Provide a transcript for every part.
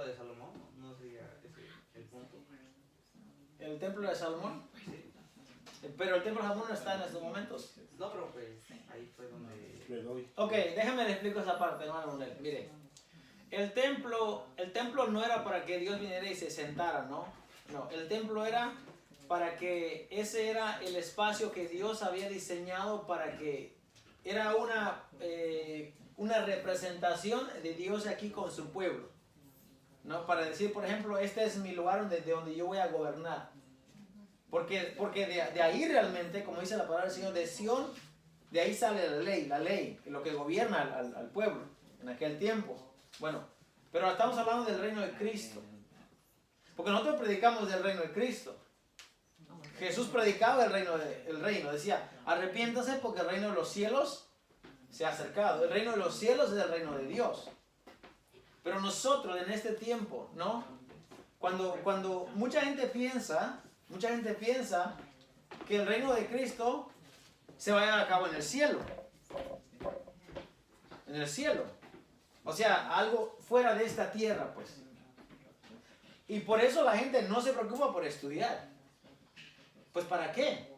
de Salomón, no sería ese el punto. ¿El templo de Salomón? Sí. Pero el templo de Salomón no está en estos momentos. No, pero pues ahí fue donde... Le doy. Ok, déjame le explico esa parte, hermano Manuel. Mire, el templo no era para que Dios viniera y se sentara, ¿no? No, el templo era para que ese era el espacio que Dios había diseñado para que era una representación de Dios aquí con su pueblo, ¿no? Para decir, por ejemplo, este es mi lugar desde donde yo voy a gobernar. Porque de ahí realmente, como dice la palabra del Señor, de Sión, de ahí sale la ley, lo que gobierna al pueblo en aquel tiempo. Bueno, pero estamos hablando del reino de Cristo. Porque nosotros predicamos del reino de Cristo. Jesús predicaba el reino, decía, arrepiéntase porque el reino de los cielos se ha acercado. El reino de los cielos es el reino de Dios. Pero nosotros en este tiempo, ¿no? Cuando mucha gente piensa que el reino de Cristo se va a llevar a cabo en el cielo. En el cielo. O sea, algo fuera de esta tierra, pues. Y por eso la gente no se preocupa por estudiar. Pues ¿para qué?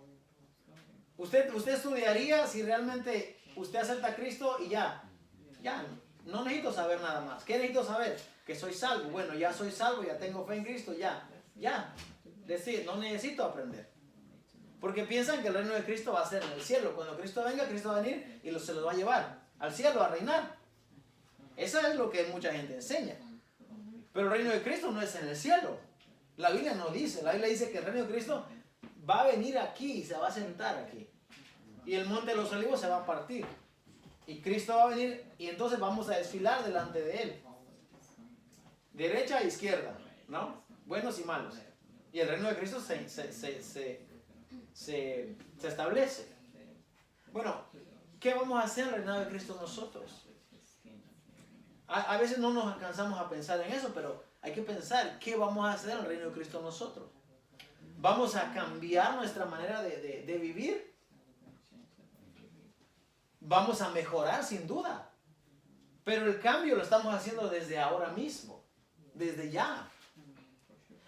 Usted estudiaría si realmente usted acepta a Cristo y ya, no necesito saber nada más. ¿Qué necesito saber? Que soy salvo. Bueno, ya soy salvo, ya tengo fe en Cristo, ya. Decir, no necesito aprender. Porque piensan que el reino de Cristo va a ser en el cielo. Cuando Cristo venga, Cristo va a venir y se los va a llevar al cielo a reinar. Eso es lo que mucha gente enseña. Pero el reino de Cristo no es en el cielo. La Biblia no dice. La Biblia dice que el reino de Cristo va a venir aquí y se va a sentar aquí. Y el monte de los olivos se va a partir. Y Cristo va a venir y entonces vamos a desfilar delante de Él. Derecha e izquierda, ¿no? Buenos y malos. Y el reino de Cristo se establece. Bueno, ¿qué vamos a hacer en el reinado de Cristo nosotros? A veces no nos alcanzamos a pensar en eso, pero hay que pensar qué vamos a hacer en el reino de Cristo nosotros. ¿Vamos a cambiar nuestra manera de vivir? Vamos a mejorar sin duda. Pero el cambio lo estamos haciendo desde ahora mismo, desde ya.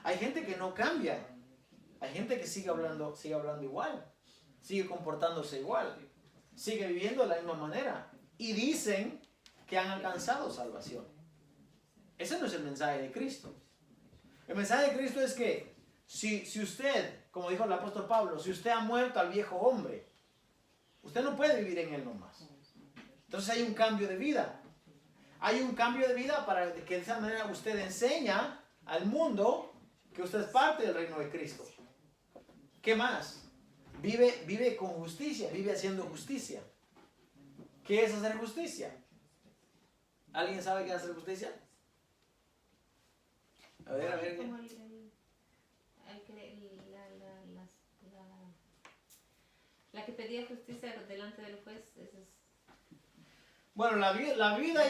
Hay gente que no cambia. Hay gente que sigue hablando igual, sigue comportándose igual, sigue viviendo de la misma manera y dicen que han alcanzado salvación. Ese no es el mensaje de Cristo. El mensaje de Cristo es que si usted, como dijo el apóstol Pablo, si usted ha muerto al viejo hombre, usted no puede vivir en él nomás. Entonces hay un cambio de vida. Hay un cambio de vida para que de esa manera usted enseña al mundo que usted es parte del reino de Cristo. ¿Qué más? Vive con justicia, vive haciendo justicia. ¿Qué es hacer justicia? ¿Alguien sabe qué es hacer justicia? A ver. Como la que pedía justicia delante del juez. Eso es. Bueno, la vida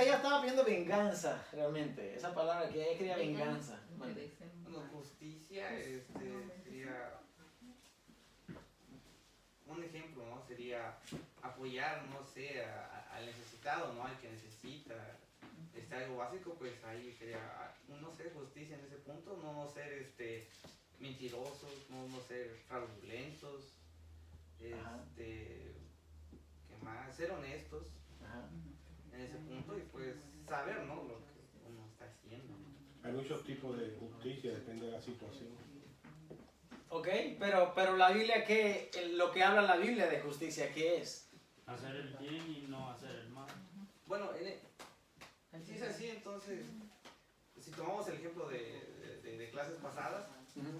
ya estaba pidiendo venganza, realmente. Esa palabra que ella quería venganza. Bueno, justicia sería un ejemplo, ¿no? Sería apoyar, no sé, al necesitado, ¿no? Al que necesita algo básico, pues ahí sería, no ser justicia en ese punto, no ser mentirosos, no ser fraudulentos, ¿qué más? Ser honestos. Ajá. En ese punto y pues saber, ¿no? Lo que uno está haciendo. Hay muchos tipos de justicia, depende de la situación. Ok, pero la Biblia, lo que habla la Biblia de justicia, ¿qué es? Hacer el bien y no hacer el mal. Bueno, si es así, entonces, si tomamos el ejemplo de clases pasadas,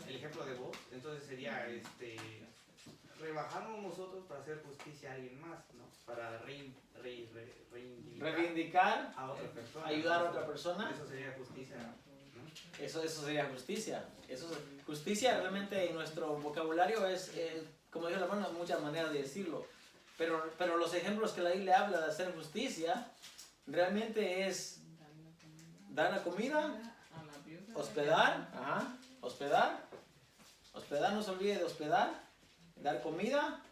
el ejemplo de vos, entonces sería rebajarnos nosotros para hacer justicia a alguien más, ¿no? Para reivindicar a otra persona, ayudar a otra persona. Eso sería justicia, ¿no? Eso sería justicia. Justicia realmente en nuestro vocabulario es, como dijo la hermana, muchas maneras de decirlo. Pero los ejemplos que la Biblia habla de hacer justicia realmente es dar la comida, hospedar, no se olvide de hospedar, dar comida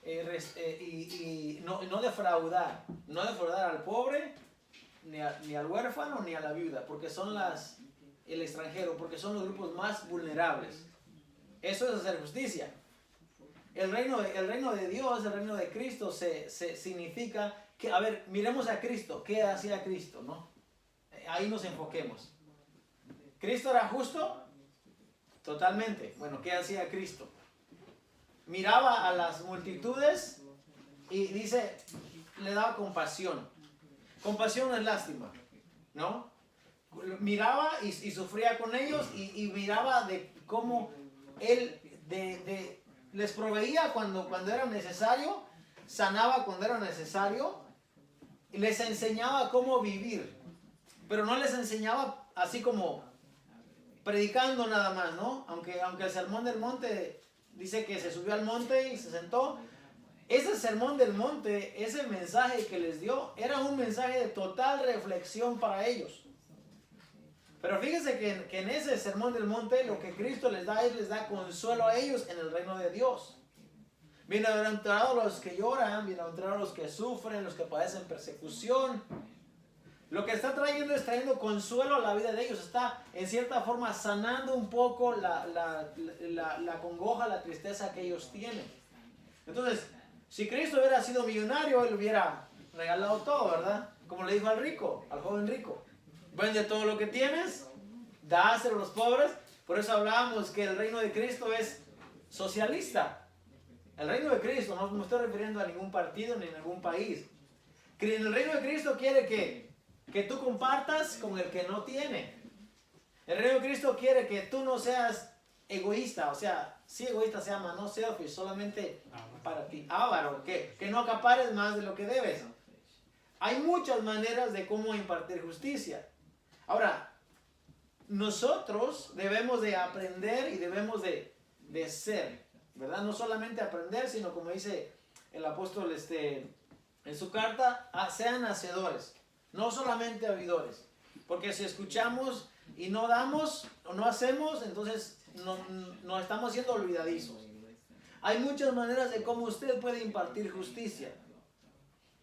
y no defraudar al pobre, ni al huérfano ni a la viuda, porque son el extranjero, porque son los grupos más vulnerables. Eso es hacer justicia. El reino de Dios, el reino de Cristo se significa que, a ver, miremos a Cristo. ¿Qué hacía Cristo, no? Ahí nos enfoquemos. ¿Cristo era justo? Totalmente. Bueno, ¿qué hacía Cristo? Miraba a las multitudes y dice, le daba compasión. Compasión es lástima, ¿no? Miraba y sufría con ellos y miraba de cómo Él les proveía cuando era necesario, sanaba cuando era necesario, y les enseñaba cómo vivir. Pero no les enseñaba así como predicando nada más, ¿no? Aunque el sermón del monte dice que se subió al monte y se sentó. Ese sermón del monte, ese mensaje que les dio, era un mensaje de total reflexión para ellos. Pero fíjense que en ese sermón del monte lo que Cristo les da consuelo a ellos en el reino de Dios. Bienaventurados los que lloran, bienaventurados los que sufren, los que padecen persecución. Lo que está trayendo es trayendo consuelo a la vida de ellos. Está en cierta forma sanando un poco la congoja, la tristeza que ellos tienen. Entonces, si Cristo hubiera sido millonario, Él hubiera regalado todo, ¿verdad? Como le dijo al rico, al joven rico. Vende todo lo que tienes, dáselo a los pobres. Por eso hablábamos que el reino de Cristo es socialista. El reino de Cristo, no me estoy refiriendo a ningún partido ni a ningún país. El reino de Cristo quiere que tú compartas con el que no tiene. El reino de Cristo quiere que tú no seas egoísta, o sea, sí egoísta se llama, no selfish, solamente para ti. Avaro, que no acapares más de lo que debes. Hay muchas maneras de cómo impartir justicia. Ahora, nosotros debemos de aprender y debemos de ser, ¿verdad? No solamente aprender, sino como dice el apóstol en su carta, sean hacedores, no solamente oidores. Porque si escuchamos y no damos o no hacemos, entonces nos estamos haciendo olvidadizos. Hay muchas maneras de cómo usted puede impartir justicia.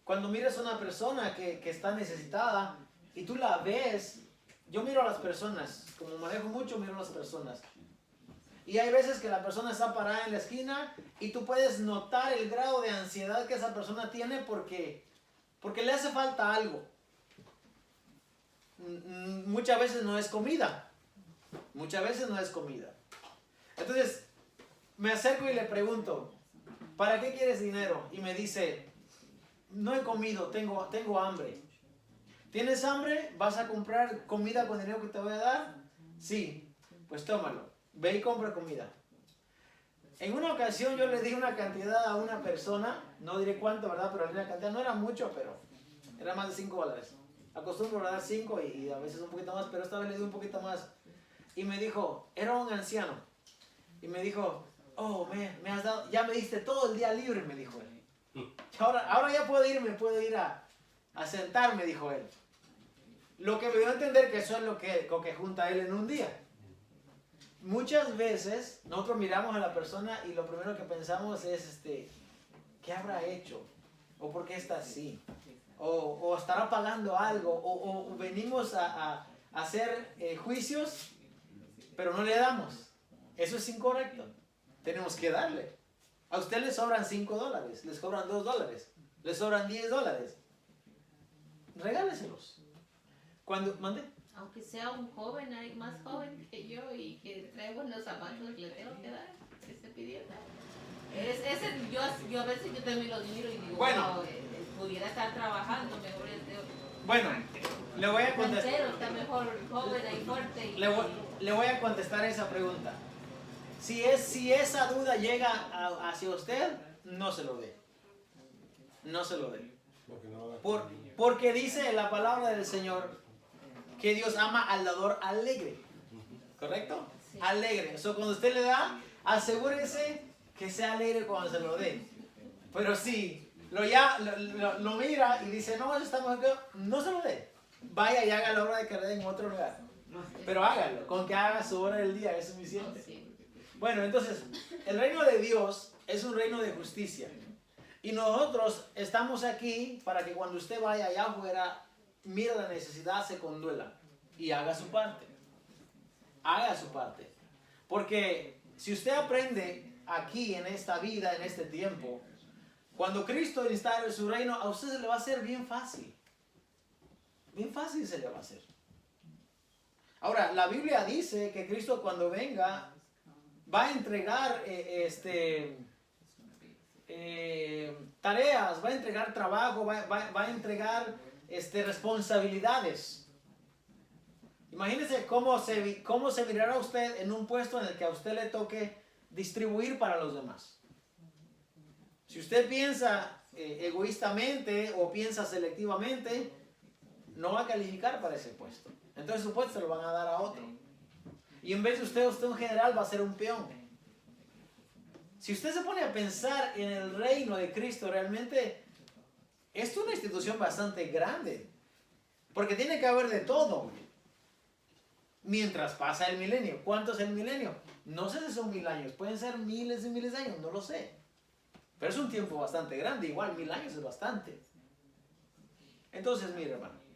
Cuando miras a una persona que está necesitada y tú la ves, yo miro a las personas, como manejo mucho, miro a las personas. Y hay veces que la persona está parada en la esquina y tú puedes notar el grado de ansiedad que esa persona tiene porque le hace falta algo. Muchas veces no es comida. Muchas veces no es comida. Entonces, me acerco y le pregunto, ¿para qué quieres dinero? Y me dice, no he comido, tengo hambre. ¿Tienes hambre? ¿Vas a comprar comida con dinero que te voy a dar? Sí, pues tómalo. Ve y compra comida. En una ocasión yo le di una cantidad a una persona, no diré cuánto, ¿verdad? Pero la cantidad no era mucho, pero era más de $5. Acostumbro a dar 5 y a veces un poquito más, pero esta vez le di un poquito más. Y me dijo, era un anciano. Y me dijo, oh, me has dado, ya me diste todo el día libre, me dijo él. Ahora ya puedo ir a sentarme, dijo él. Lo que me dio a entender que eso es lo que junta él en un día. Muchas veces nosotros miramos a la persona y lo primero que pensamos es, ¿qué habrá hecho? ¿O por qué está así? ¿O estará pagando algo? ¿O venimos a hacer juicios, pero no le damos? Eso es incorrecto. Tenemos que darle. A usted le sobran $5, les cobran $2, les sobran $10. Regáleselos. ¿Mande? Aunque sea un joven, hay más joven que yo y que trae buenos zapatos, le tengo que dar, que se pidiera. Yo a veces yo también los miro y digo, bueno, wow, pudiera estar trabajando mejor bueno, le voy a contestar. Está mejor joven y fuerte. Le voy a contestar esa pregunta. Si esa duda llega hacia usted, no se lo dé. No se lo dé. Porque dice la palabra del Señor que Dios ama al dador alegre. ¿Correcto? Sí. Alegre. O sea, cuando usted le da, asegúrese que sea alegre cuando se lo dé. Pero si lo mira y dice, no, estamos aquí, no se lo dé. Vaya y haga la obra de caridad en otro lugar. Pero hágalo. Con que haga su hora del día es suficiente. Bueno, entonces, el reino de Dios es un reino de justicia. Y nosotros estamos aquí para que cuando usted vaya allá afuera mira la necesidad, se conduela y haga su parte. Haga su parte. Porque si usted aprende aquí en esta vida, en este tiempo, cuando Cristo instale su reino, a usted se le va a hacer bien fácil. Bien fácil se le va a hacer. Ahora, la Biblia dice que Cristo cuando venga va a entregar tareas, va a entregar trabajo, va a entregar responsabilidades. Imagínese cómo se mirará usted en un puesto en el que a usted le toque distribuir para los demás. Si usted piensa egoístamente o piensa selectivamente, no va a calificar para ese puesto. Entonces su puesto se lo van a dar a otro. Y en vez de usted un general va a ser un peón. Si usted se pone a pensar en el reino de Cristo, realmente es una institución bastante grande. Porque tiene que haber de todo. Mientras pasa el milenio. ¿Cuánto es el milenio? No sé si son 1000 años. Pueden ser miles y miles de años. No lo sé. Pero es un tiempo bastante grande. Igual 1000 años es bastante. Entonces, mire, hermano.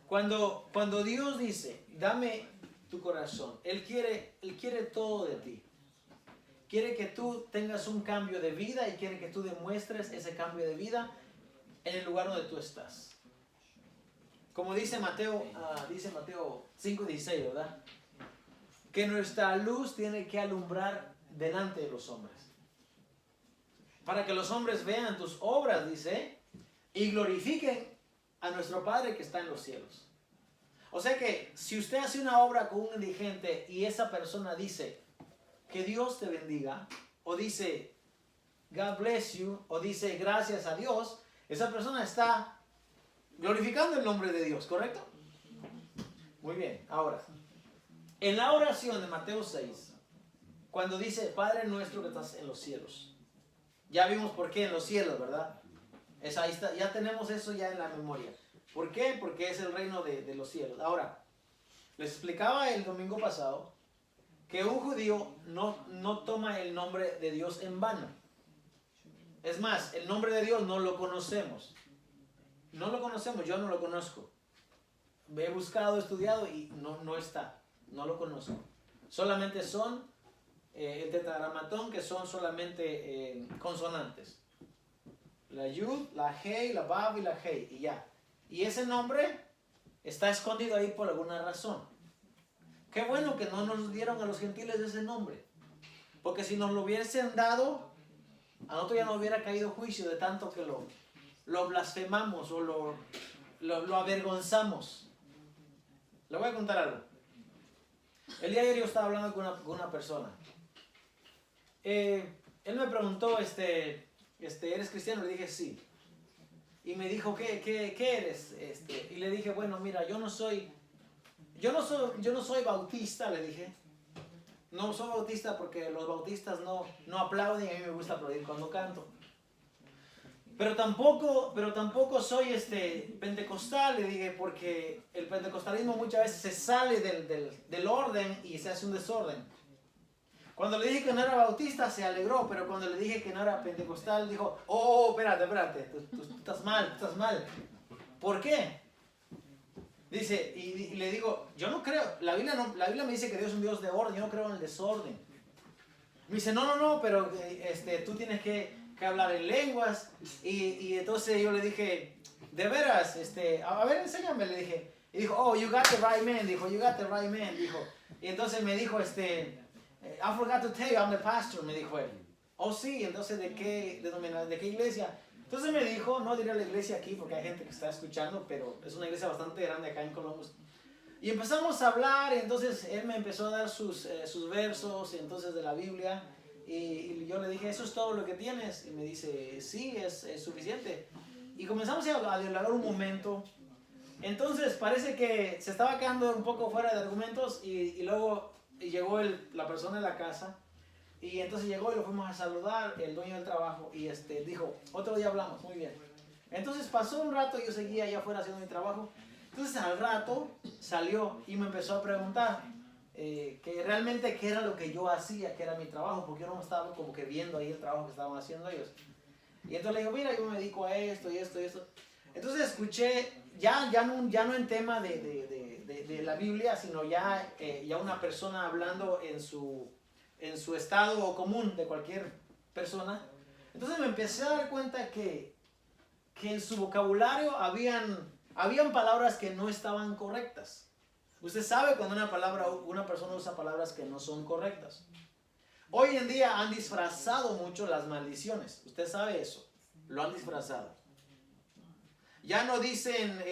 Cuando Dios dice, dame tu corazón, Él quiere todo de ti. Quiere que tú tengas un cambio de vida y quiere que tú demuestres ese cambio de vida en el lugar donde tú estás. Como dice Mateo 5:16, ¿verdad? Que nuestra luz tiene que alumbrar delante de los hombres. Para que los hombres vean tus obras, dice, y glorifiquen a nuestro Padre que está en los cielos. O sea que si usted hace una obra con un indigente y esa persona dice que Dios te bendiga, o dice God bless you, o dice gracias a Dios, esa persona está glorificando el nombre de Dios, ¿correcto? Muy bien, ahora, en la oración de Mateo 6, cuando dice Padre nuestro que estás en los cielos, ya vimos por qué en los cielos, ¿verdad? Ahí está, ya tenemos eso ya en la memoria. ¿Por qué? Porque es el reino de los cielos. Ahora, les explicaba el domingo pasado que un judío no toma el nombre de Dios en vano. Es más, el nombre de Dios no lo conocemos. No lo conocemos, yo no lo conozco. He buscado, estudiado y no está. No lo conozco. Solamente son el tetragramatón, que son solamente consonantes. La Yud, la Hei, la Vav y la Hei, y ya. Y ese nombre está escondido ahí por alguna razón. Qué bueno que no nos dieron a los gentiles ese nombre. Porque si nos lo hubiesen dado, a nosotros ya no hubiera caído juicio de tanto que lo blasfemamos o lo avergonzamos. Le voy a contar algo. El día de ayer yo estaba hablando con una persona. Él me preguntó, ¿eres cristiano? Le dije, sí. Y me dijo, ¿qué eres? Y le dije, bueno, mira, yo no soy bautista, le dije. No soy bautista porque los bautistas no aplauden y a mí me gusta aplaudir cuando canto. Pero tampoco soy pentecostal, le dije, porque el pentecostalismo muchas veces se sale del orden y se hace un desorden. Cuando le dije que no era bautista se alegró, pero cuando le dije que no era pentecostal dijo, espérate, tú estás mal. ¿Por qué? Dice, y le digo, yo no creo, la Biblia me dice que Dios es un Dios de orden, yo no creo en el desorden. Me dice, no, pero tú tienes que hablar en lenguas. Y entonces yo le dije, de veras, a ver, enséñame, le dije. Y dijo, you got the right man, dijo. Y entonces me dijo, I forgot to tell you, I'm the pastor, me dijo él. Sí, entonces, ¿de qué iglesia? Entonces me dijo, no diré la iglesia aquí porque hay gente que está escuchando, pero es una iglesia bastante grande acá en Columbus. Y empezamos a hablar, y entonces él me empezó a dar sus versos, entonces de la Biblia, y yo le dije, ¿eso es todo lo que tienes? Y me dice, sí, es suficiente. Y comenzamos a dialogar un momento. Entonces parece que se estaba quedando un poco fuera de argumentos, y luego llegó la persona de la casa. Y entonces llegó y lo fuimos a saludar, el dueño del trabajo, y dijo, otro día hablamos, muy bien. Entonces pasó un rato y yo seguía allá afuera haciendo mi trabajo. Entonces al rato salió y me empezó a preguntar que realmente qué era lo que yo hacía, qué era mi trabajo, porque yo no estaba como que viendo ahí el trabajo que estaban haciendo ellos. Y entonces le digo, mira, yo me dedico a esto y esto y esto. Entonces escuché ya no en tema de la Biblia, sino ya una persona hablando en su estado común de cualquier persona. Entonces me empecé a dar cuenta que en su vocabulario habían palabras que no estaban correctas. Usted sabe cuando una persona usa palabras que no son correctas. Hoy en día han disfrazado mucho las maldiciones. Usted sabe eso. Lo han disfrazado. Ya no dicen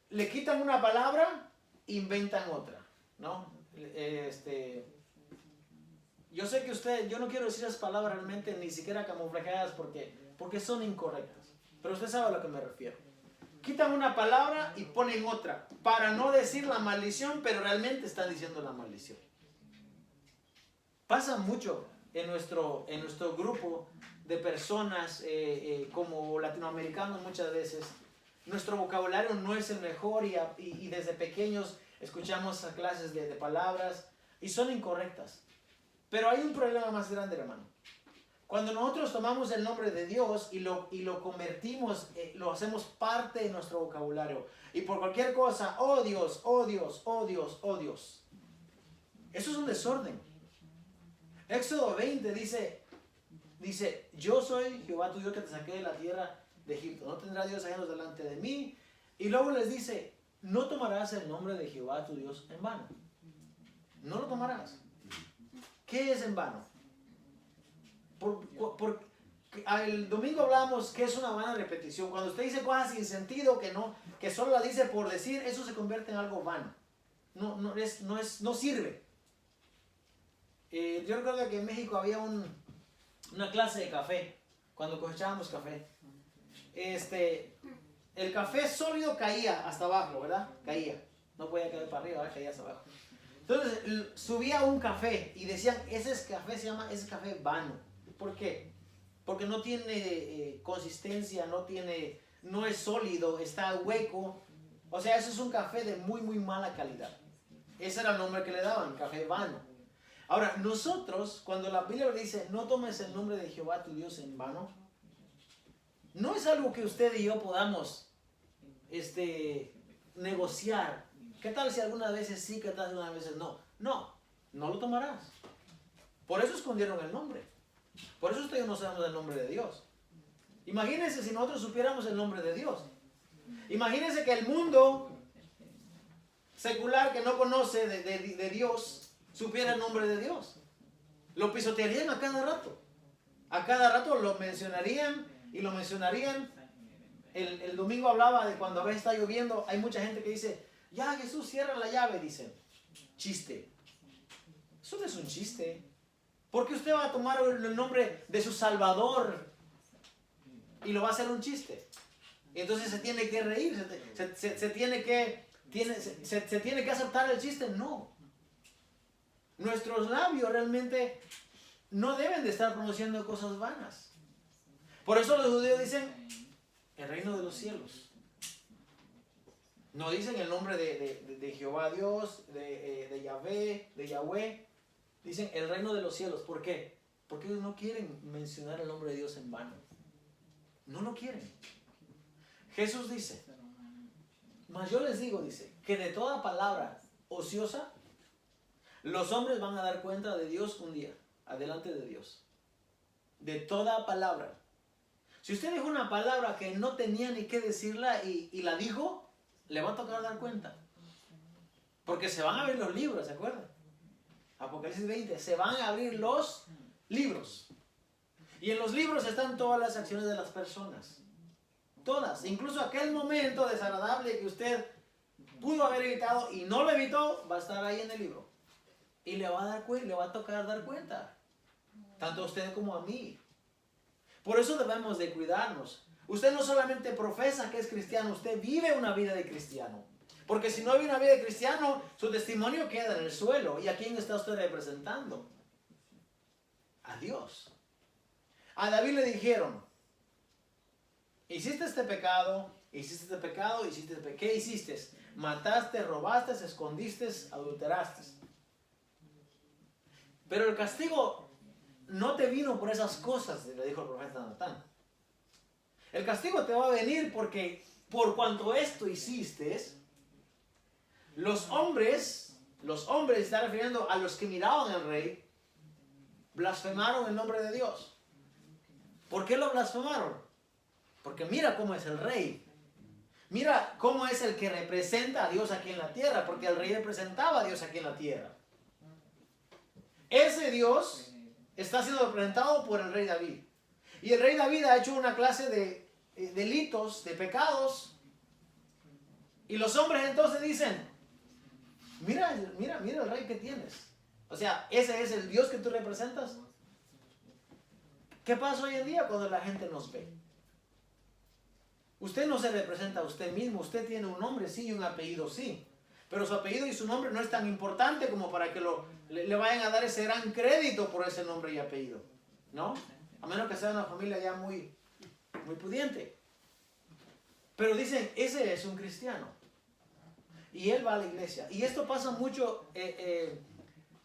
le quitan una palabra, inventan otra, ¿no? Yo sé que yo no quiero decir esas palabras realmente ni siquiera camuflajeadas porque son incorrectas. Pero usted sabe a lo que me refiero. Quitan una palabra y ponen otra para no decir la maldición, pero realmente están diciendo la maldición. Pasa mucho en nuestro grupo de personas como latinoamericanos muchas veces. Nuestro vocabulario no es el mejor y desde pequeños escuchamos clases de palabras y son incorrectas. Pero hay un problema más grande, hermano. Cuando nosotros tomamos el nombre de Dios y lo convertimos, lo hacemos parte de nuestro vocabulario. Y por cualquier cosa, oh Dios, oh Dios, oh Dios, oh Dios. Eso es un desorden. Éxodo 20 dice, yo soy Jehová tu Dios que te saqué de la tierra de Egipto. No tendrás Dios ajenos delante de mí. Y luego les dice, no tomarás el nombre de Jehová tu Dios en vano. No lo tomarás. ¿Qué es en vano? El domingo hablamos que es una vana repetición. Cuando usted dice cosas sin sentido, que solo las dice por decir, eso se convierte en algo vano. No sirve. Yo recuerdo que en México había una clase de café, cuando cosechábamos café. El café sólido caía hasta abajo, ¿verdad? Caía. No podía caer para arriba, caía hasta abajo. Entonces subía un café y decían, ese café vano. ¿Por qué? Porque no tiene consistencia, no es sólido, está hueco. O sea, eso es un café de muy, muy mala calidad. Ese era el nombre que le daban, café vano. Ahora, nosotros, cuando la Biblia dice, no tomes el nombre de Jehová tu Dios en vano, no es algo que usted y yo podamos negociar. ¿Qué tal si algunas veces sí, qué tal si algunas veces no? No lo tomarás. Por eso escondieron el nombre. Por eso ustedes no sabemos el nombre de Dios. Imagínense si nosotros supiéramos el nombre de Dios. Imagínense que el mundo secular que no conoce de Dios supiera el nombre de Dios. Lo pisotearían a cada rato. A cada rato lo mencionarían y lo mencionarían. El domingo hablaba de cuando a veces está lloviendo, hay mucha gente que dice, ya Jesús cierra la llave, dicen. Chiste. Eso no es un chiste. ¿Por qué usted va a tomar el nombre de su Salvador y lo va a hacer un chiste? Y entonces se tiene que reír, se tiene que aceptar el chiste. No. Nuestros labios realmente no deben de estar pronunciando cosas vanas. Por eso los judíos dicen el reino de los cielos. No dicen el nombre de Jehová Dios, de Yahvé, de Yahweh. Dicen el reino de los cielos. ¿Por qué? Porque ellos no quieren mencionar el nombre de Dios en vano. No lo quieren. Jesús dice, mas yo les digo, dice, que de toda palabra ociosa, los hombres van a dar cuenta de Dios un día, adelante de Dios. De toda palabra. Si usted dijo una palabra que no tenía ni qué decirla y la dijo, le va a tocar dar cuenta. Porque se van a abrir los libros, ¿se acuerdan? Apocalipsis 20, se van a abrir los libros. Y en los libros están todas las acciones de las personas. Todas. Incluso aquel momento desagradable que usted pudo haber evitado y no lo evitó, va a estar ahí en el libro. Y le va a tocar dar cuenta. Tanto a usted como a mí. Por eso debemos de cuidarnos. Usted no solamente profesa que es cristiano, usted vive una vida de cristiano. Porque si no vive una vida de cristiano, su testimonio queda en el suelo. ¿Y a quién está usted representando? A Dios. A David le dijeron, hiciste este pecado, ¿qué hiciste? Mataste, robaste, escondiste, adulteraste. Pero el castigo no te vino por esas cosas, le dijo el profeta Natán. El castigo te va a venir porque por cuanto esto hiciste, los hombres, está refiriendo a los que miraban al rey, blasfemaron el nombre de Dios. ¿Por qué lo blasfemaron? Porque mira cómo es el rey. Mira cómo es el que representa a Dios aquí en la tierra, porque el rey representaba a Dios aquí en la tierra. Ese Dios está siendo representado por el rey David. Y el rey David ha hecho una clase de delitos, de pecados. Y los hombres entonces dicen, mira el rey que tienes. O sea, ese es el Dios que tú representas. ¿Qué pasa hoy en día cuando la gente nos ve? Usted no se representa a usted mismo. Usted tiene un nombre sí y un apellido sí. Pero su apellido y su nombre no es tan importante como para que le vayan a dar ese gran crédito por ese nombre y apellido. ¿No? A menos que sea una familia ya muy pudiente. Pero dicen, ese es un cristiano. Y él va a la iglesia. Y esto pasa mucho,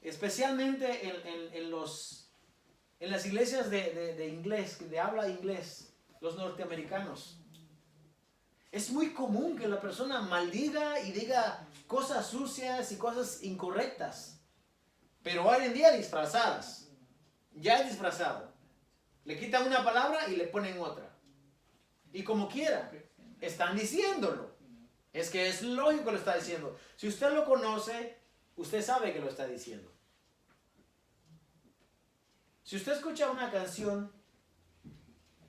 especialmente en las iglesias de inglés, de habla inglés, los norteamericanos. Es muy común que la persona maldiga y diga cosas sucias y cosas incorrectas. Pero hoy en día disfrazadas. Ya es disfrazado. Le quitan una palabra y le ponen otra. Y como quiera, están diciéndolo. Es que es lógico que lo está diciendo. Si usted lo conoce, usted sabe que lo está diciendo. Si usted escucha una canción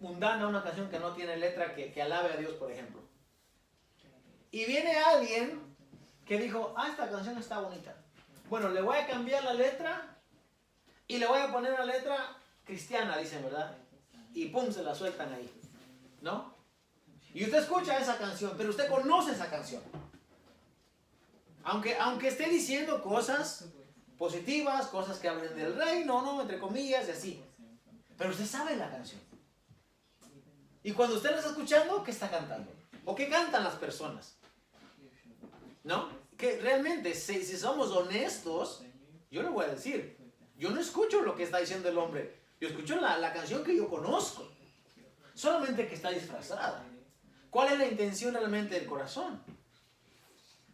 mundana, una canción que no tiene letra, que alabe a Dios, por ejemplo. Y viene alguien que dijo, esta canción está bonita. Bueno, le voy a cambiar la letra y le voy a poner una letra cristiana, dicen, ¿verdad? Y pum, se la sueltan ahí, ¿no? Y usted escucha esa canción, pero usted conoce esa canción. Aunque esté diciendo cosas positivas, cosas que hablen del reino, ¿no? Entre comillas y así. Pero usted sabe la canción. Y cuando usted la está escuchando, ¿qué está cantando? ¿O qué cantan las personas? ¿No? Que realmente, si somos honestos, yo le voy a decir, yo no escucho lo que está diciendo el hombre. Yo escucho la canción que yo conozco. Solamente que está disfrazada. ¿Cuál es la intención realmente del corazón?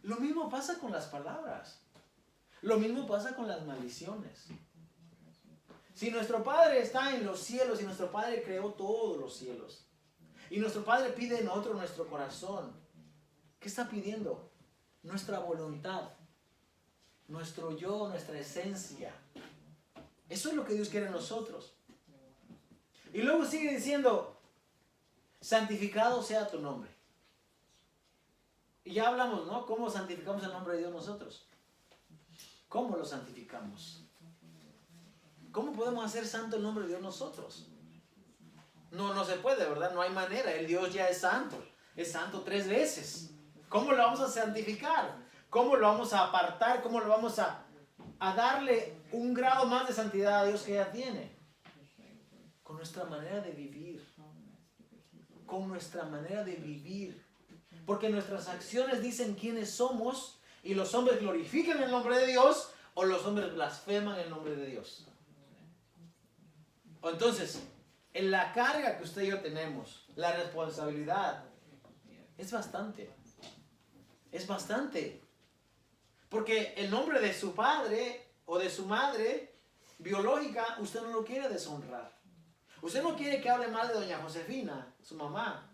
Lo mismo pasa con las palabras. Lo mismo pasa con las maldiciones. Si nuestro Padre está en los cielos y nuestro Padre creó todos los cielos, y nuestro Padre pide en nosotros nuestro corazón, ¿qué está pidiendo? Nuestra voluntad, nuestro yo, nuestra esencia. Eso es lo que Dios quiere en nosotros. Y luego sigue diciendo, santificado sea tu nombre. Y ya hablamos, ¿no? ¿Cómo santificamos el nombre de Dios nosotros? ¿Cómo lo santificamos? ¿Cómo podemos hacer santo el nombre de Dios nosotros? No se puede, ¿verdad? No hay manera. El Dios ya es santo. Es santo 3 veces. ¿Cómo lo vamos a santificar? ¿Cómo lo vamos a apartar? ¿Cómo lo vamos a darle un grado más de santidad a Dios que ya tiene? Con nuestra manera de vivir. Con nuestra manera de vivir. Porque nuestras acciones dicen quiénes somos y los hombres glorifican el nombre de Dios o los hombres blasfeman el nombre de Dios. Entonces, en la carga que usted y yo tenemos, la responsabilidad, es bastante. Es bastante. Porque el nombre de su padre o de su madre biológica, usted no lo quiere deshonrar. Usted no quiere que hable mal de doña Josefina, su mamá.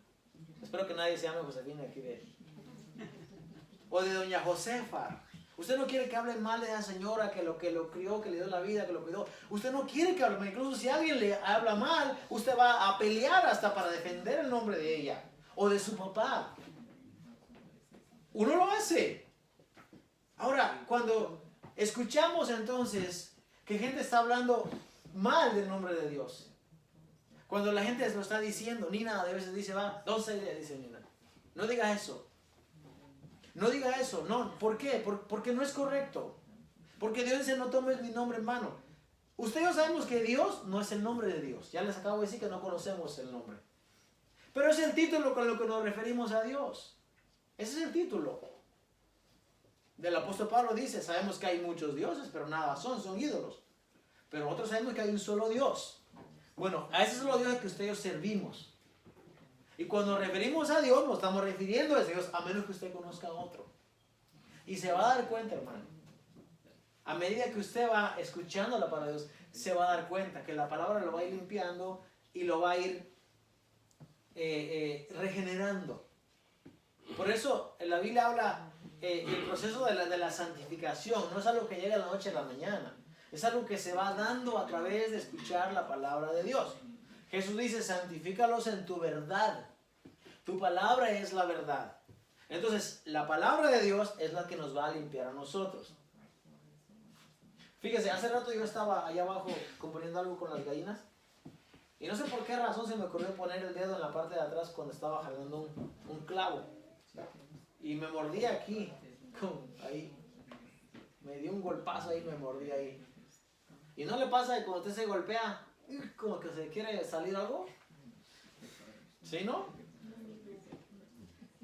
Espero que nadie se llame Josefina aquí de... O de doña Josefa. Usted no quiere que hable mal de esa señora que lo crió, que le dio la vida, que lo cuidó. Usted no quiere que hable mal. Incluso si alguien le habla mal, usted va a pelear hasta para defender el nombre de ella. O de su papá. Uno lo hace. Ahora, cuando escuchamos entonces que gente está hablando mal del nombre de Dios. Cuando la gente lo está diciendo, Nina a veces dice, va, don't say that, dice Nina. No diga eso. No diga eso, no. ¿Por qué? Porque no es correcto. Porque Dios dice, no tomes mi nombre en vano. Usted y yo sabemos que Dios no es el nombre de Dios. Ya les acabo de decir que no conocemos el nombre. Pero es el título con lo que nos referimos a Dios. Ese es el título. Del apóstol Pablo dice, sabemos que hay muchos dioses, pero nada son ídolos. Pero nosotros sabemos que hay un solo Dios. Bueno, a ese solo Dios que usted y yo servimos. Y cuando nos referimos a Dios, nos estamos refiriendo a Dios, a menos que usted conozca a otro. Y se va a dar cuenta, hermano. A medida que usted va escuchando la palabra de Dios, se va a dar cuenta que la palabra lo va a ir limpiando y lo va a ir regenerando. Por eso en la Biblia habla el proceso de la santificación. No es algo que llega de la noche a la mañana. Es algo que se va dando a través de escuchar la palabra de Dios. Jesús dice, santifícalos en tu verdad. Tu palabra es la verdad. Entonces, la palabra de Dios es la que nos va a limpiar a nosotros. Fíjese, hace rato yo estaba allá abajo componiendo algo con las gallinas. Y no sé por qué razón se me ocurrió poner el dedo en la parte de atrás cuando estaba jalando un clavo. Y me mordí aquí. Ahí. Me dio un golpazo ahí, me mordí ahí. ¿Y no le pasa que cuando usted se golpea, como que se quiere salir algo? ¿Sí, no?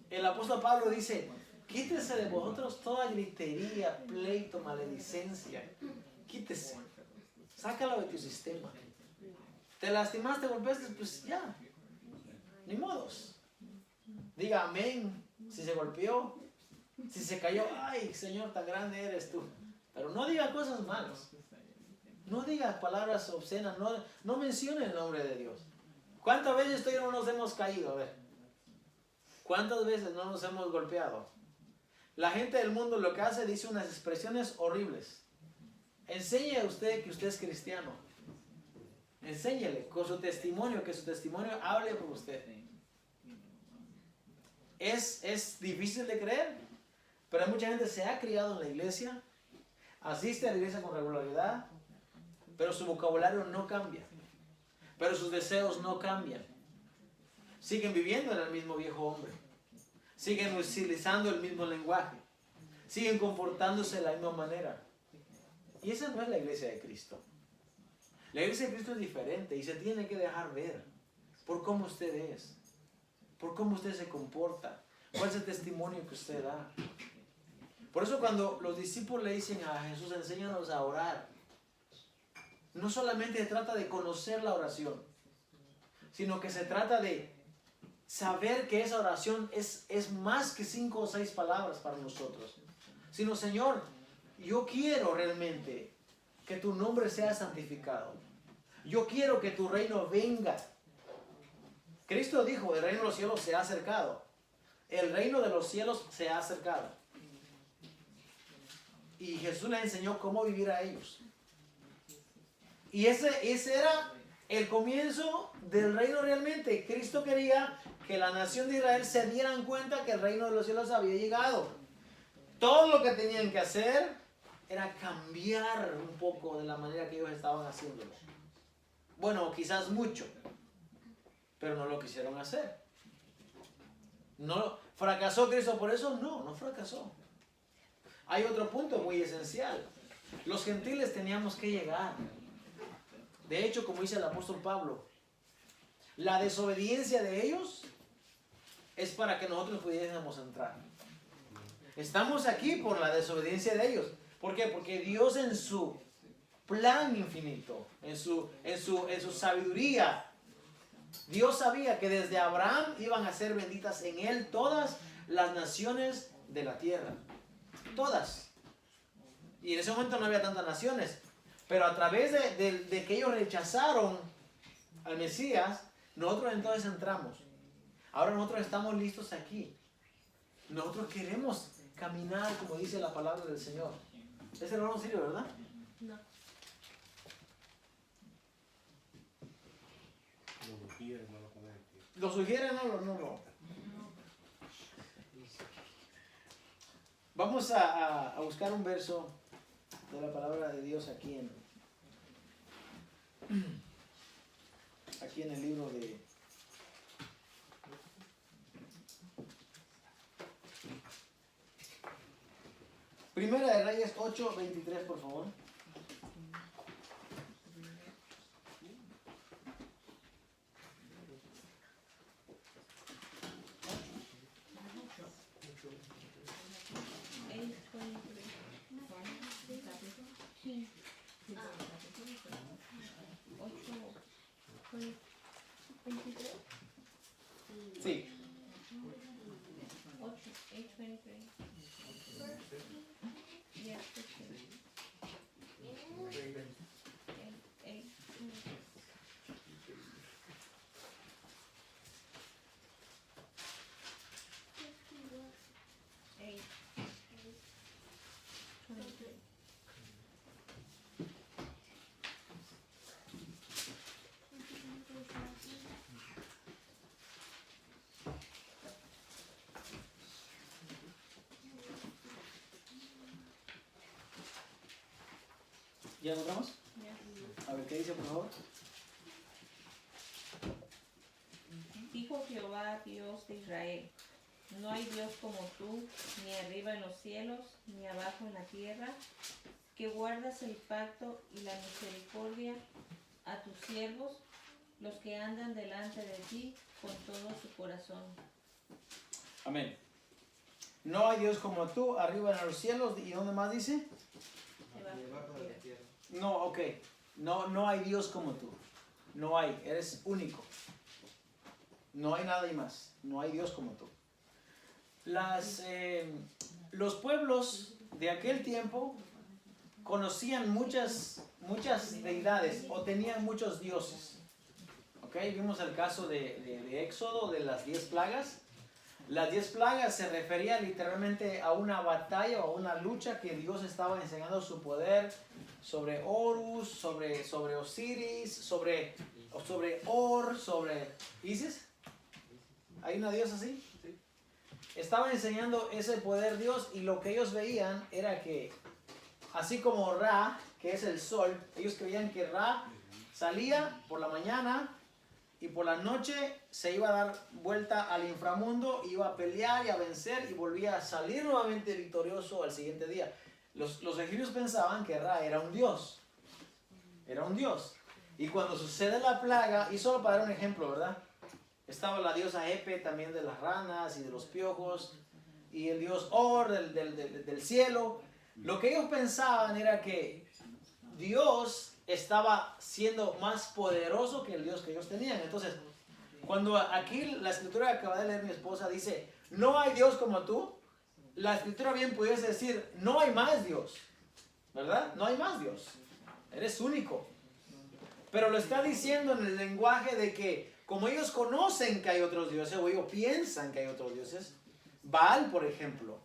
El apóstol Pablo dice, quítese de vosotros toda gritería, pleito, maledicencia. Quítese. Sácalo de tu sistema. Te lastimaste, golpeaste, pues ya. Ni modos. Diga amén si se golpeó. Si se cayó, ay, Señor, tan grande eres tú. Pero no diga cosas malas. No diga palabras obscenas. No mencione el nombre de Dios. ¿Cuántas veces tú y yo no nos hemos caído? A ver. ¿Cuántas veces no nos hemos golpeado? La gente del mundo lo que hace, dice unas expresiones horribles. Enseñe a usted que usted es cristiano. Enséñele con su testimonio, que su testimonio hable por usted. Es difícil de creer, pero mucha gente se ha criado en la iglesia, asiste a la iglesia con regularidad, pero su vocabulario no cambia, pero sus deseos no cambian. Siguen viviendo en el mismo viejo hombre, siguen utilizando el mismo lenguaje, siguen comportándose de la misma manera. Y esa no es la iglesia de Cristo. La iglesia de Cristo es diferente y se tiene que dejar ver por cómo usted es, por cómo usted se comporta, cuál es el testimonio que usted da. Por eso cuando los discípulos le dicen a Jesús, enséñanos a orar, no solamente se trata de conocer la oración, sino que se trata de saber que esa oración es más que 5 o 6 palabras para nosotros. Sino, Señor, yo quiero realmente que tu nombre sea santificado. Yo quiero que tu reino venga. Cristo dijo, el reino de los cielos se ha acercado. El reino de los cielos se ha acercado. Y Jesús les enseñó cómo vivir a ellos. Y ese era el comienzo del reino realmente. Cristo quería que la nación de Israel se dieran cuenta que el reino de los cielos había llegado. Todo lo que tenían que hacer era cambiar un poco de la manera que ellos estaban haciéndolo. Bueno, quizás mucho, pero no lo quisieron hacer. ¿No fracasó Cristo por eso? No fracasó. Hay otro punto muy esencial. Los gentiles teníamos que llegar. De hecho, como dice el apóstol Pablo, la desobediencia de ellos es para que nosotros pudiésemos entrar. Estamos aquí por la desobediencia de ellos. ¿Por qué? Porque Dios en su plan infinito, en su sabiduría, Dios sabía que desde Abraham iban a ser benditas en él todas las naciones de la tierra. Todas. Y en ese momento no había tantas naciones. Pero a través de que ellos rechazaron al Mesías, nosotros entonces entramos. Ahora nosotros estamos listos aquí. Nosotros queremos caminar como dice la palabra del Señor. ¿Ese hermano sirve, verdad? No. Lo sugiere, no lo conecte. ¿Lo sugiere? No. Vamos a buscar un verso de la palabra de Dios aquí en el libro de Primera de Reyes 8:23, por favor. Sí, ¿Ya encontramos? A ver, ¿qué dice, por favor? Dijo Jehová, Dios de Israel: no hay Dios como tú, ni arriba en los cielos, ni abajo en la tierra, que guardas el pacto y la misericordia a tus siervos, los que andan delante de ti con todo su corazón. Amén. No hay Dios como tú, arriba en los cielos. ¿Y dónde más dice? Debajo de la tierra. No, ok. No hay Dios como tú. No hay. Eres único. No hay nadie más. No hay Dios como tú. Los pueblos de aquel tiempo conocían muchas deidades o tenían muchos dioses. ¿Ok? Vimos el caso de Éxodo, de las 10 plagas. Las 10 plagas se refería literalmente a una batalla o a una lucha que Dios estaba enseñando su poder sobre Horus, sobre Osiris, sobre Or, sobre Isis. ¿Hay una diosa así? Sí. Estaba enseñando ese poder Dios, y lo que ellos veían era que, así como Ra, que es el sol, ellos creían que Ra salía por la mañana y por la noche se iba a dar vuelta al inframundo, iba a pelear y a vencer y volvía a salir nuevamente victorioso al siguiente día. Los egipcios pensaban que Ra era un dios. Era un dios. Y cuando sucede la plaga, y solo para dar un ejemplo, ¿verdad? Estaba la diosa Epe también de las ranas y de los piojos, y el dios Or del cielo. Lo que ellos pensaban era que Dios estaba siendo más poderoso que el Dios que ellos tenían. Entonces, cuando aquí la escritura que acaba de leer mi esposa dice, no hay Dios como tú, la escritura bien pudiese decir, no hay más Dios, ¿verdad? No hay más Dios, eres único. Pero lo está diciendo en el lenguaje de que, como ellos conocen que hay otros dioses, o ellos piensan que hay otros dioses, Baal, por ejemplo,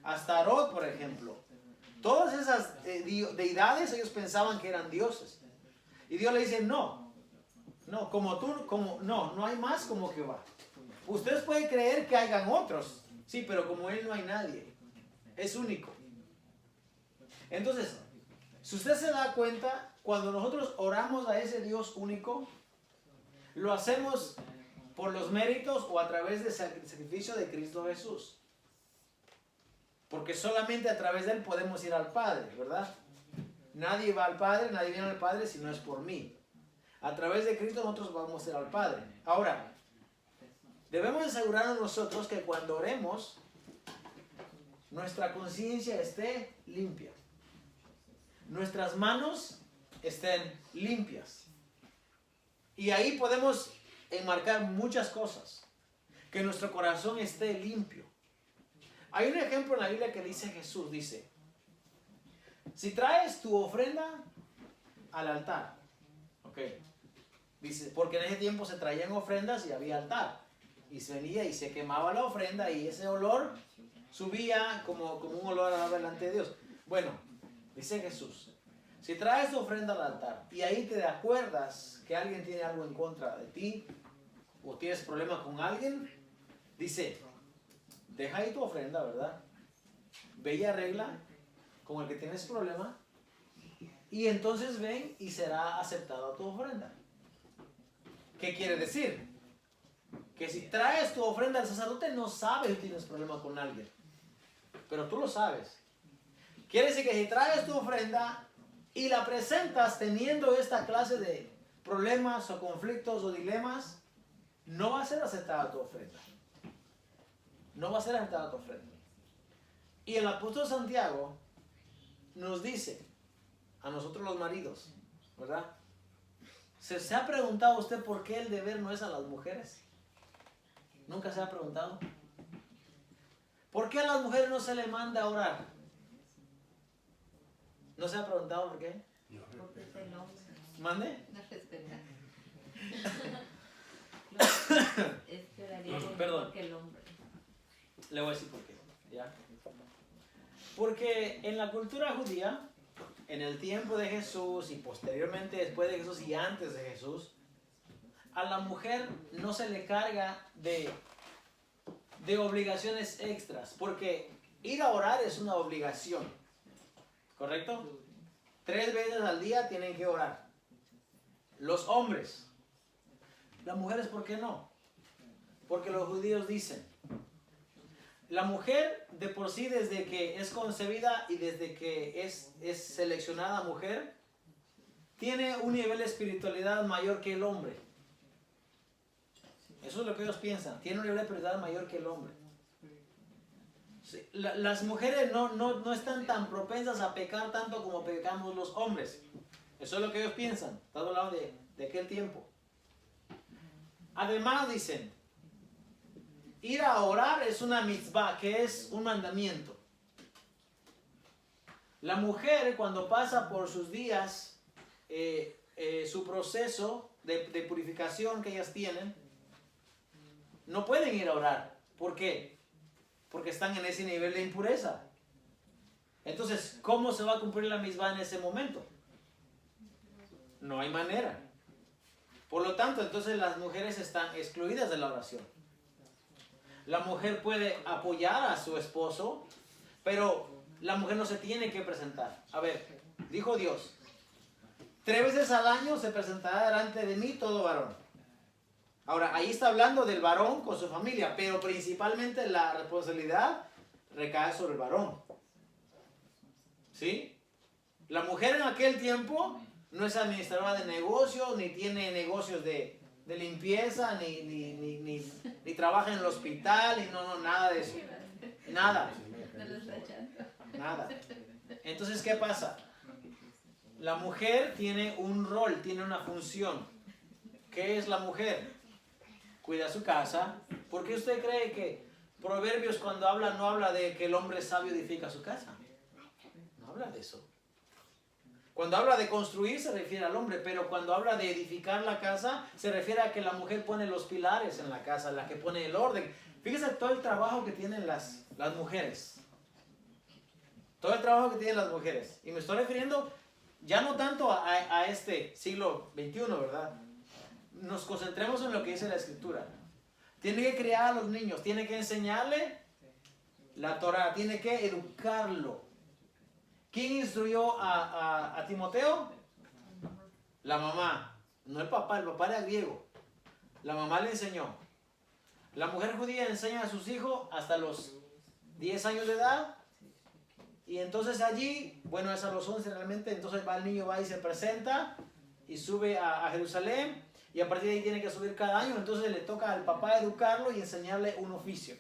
Astarot, por ejemplo, todas esas deidades ellos pensaban que eran dioses. Y Dios le dice, no, como tú, no hay más como Jehová. Ustedes pueden creer que hayan otros, sí, pero como Él no hay nadie, es único. Entonces, si usted se da cuenta, cuando nosotros oramos a ese Dios único, lo hacemos por los méritos o a través del sacrificio de Cristo Jesús. Porque solamente a través de Él podemos ir al Padre, ¿verdad? Nadie va al Padre, nadie viene al Padre si no es por mí. A través de Cristo nosotros vamos a ir al Padre. Ahora, debemos asegurarnos nosotros que cuando oremos, nuestra conciencia esté limpia. Nuestras manos estén limpias. Y ahí podemos enmarcar muchas cosas. Que nuestro corazón esté limpio. Hay un ejemplo en la Biblia que dice Jesús, dice, si traes tu ofrenda al altar, ok, dice, porque en ese tiempo se traían ofrendas y había altar, y se venía y se quemaba la ofrenda y ese olor subía como un olor agradable delante de Dios. Bueno, dice Jesús, si traes tu ofrenda al altar y ahí te acuerdas que alguien tiene algo en contra de ti o tienes problemas con alguien, dice, deja ahí tu ofrenda, ¿verdad? Ve y arregla con el que tienes problema y entonces ven y será aceptada tu ofrenda. ¿Qué quiere decir? Que si traes tu ofrenda al sacerdote no sabe si tienes problema con alguien, pero tú lo sabes. Quiere decir que si traes tu ofrenda y la presentas teniendo esta clase de problemas o conflictos o dilemas, no va a ser aceptada tu ofrenda. No va a ser aceptada tu ofrenda. Y el apóstol Santiago nos dice a nosotros los maridos, ¿verdad? ¿Se ha preguntado usted por qué el deber no es a las mujeres? ¿Nunca se ha preguntado? ¿Por qué a las mujeres no se les manda a orar? ¿No se ha preguntado por qué? Porque es el hombre. ¿Mande? No respeta. Es oraría Perdón. porque el hombre. Le voy a decir por qué. ¿Ya? Porque en la cultura judía, en el tiempo de Jesús y posteriormente después de Jesús y antes de Jesús, a la mujer no se le carga de obligaciones extras, porque ir a orar es una obligación, ¿correcto? 3 veces al día tienen que orar. Los hombres. Las mujeres, ¿por qué no? Porque los judíos dicen, la mujer de por sí desde que es concebida y desde que es seleccionada mujer, tiene un nivel de espiritualidad mayor que el hombre. Eso es lo que ellos piensan. Tiene un nivel de espiritualidad mayor que el hombre. Sí, las mujeres no están tan propensas a pecar tanto como pecamos los hombres. Eso es lo que ellos piensan. Estamos hablando de aquel tiempo. Además dicen, ir a orar es una mitzvah, que es un mandamiento. La mujer cuando pasa por sus días, su proceso de purificación que ellas tienen, no pueden ir a orar. ¿Por qué? Porque están en ese nivel de impureza. Entonces, ¿cómo se va a cumplir la mitzvah en ese momento? No hay manera. Por lo tanto, entonces las mujeres están excluidas de la oración. La mujer puede apoyar a su esposo, pero la mujer no se tiene que presentar. A ver, dijo Dios, 3 veces al año se presentará delante de mí todo varón. Ahora, ahí está hablando del varón con su familia, pero principalmente la responsabilidad recae sobre el varón. ¿Sí? La mujer en aquel tiempo no es administradora de negocios, ni tiene negocios de limpieza, ni trabaja en el hospital, y nada de eso. Nada. Nada. Entonces, ¿qué pasa? La mujer tiene un rol, tiene una función. ¿Qué es la mujer? Cuida su casa. ¿Por qué usted cree que Proverbios cuando habla no habla de que el hombre sabio edifica su casa? No habla de eso. Cuando habla de construir se refiere al hombre, pero cuando habla de edificar la casa se refiere a que la mujer pone los pilares en la casa, la que pone el orden. Fíjese todo el trabajo que tienen las mujeres. Todo el trabajo que tienen las mujeres. Y me estoy refiriendo ya no tanto a este siglo XXI, ¿verdad? Nos concentremos en lo que dice la Escritura. Tiene que criar a los niños, tiene que enseñarle la Torah, tiene que educarlo. ¿Quién instruyó a Timoteo? La mamá, no el papá era griego. La mamá le enseñó. La mujer judía enseña a sus hijos hasta los 10 años de edad. Y entonces allí, bueno, es a los 11 realmente, entonces el niño va y se presenta y sube a Jerusalén. Y a partir de ahí tiene que subir cada año, entonces le toca al papá educarlo y enseñarle un oficio.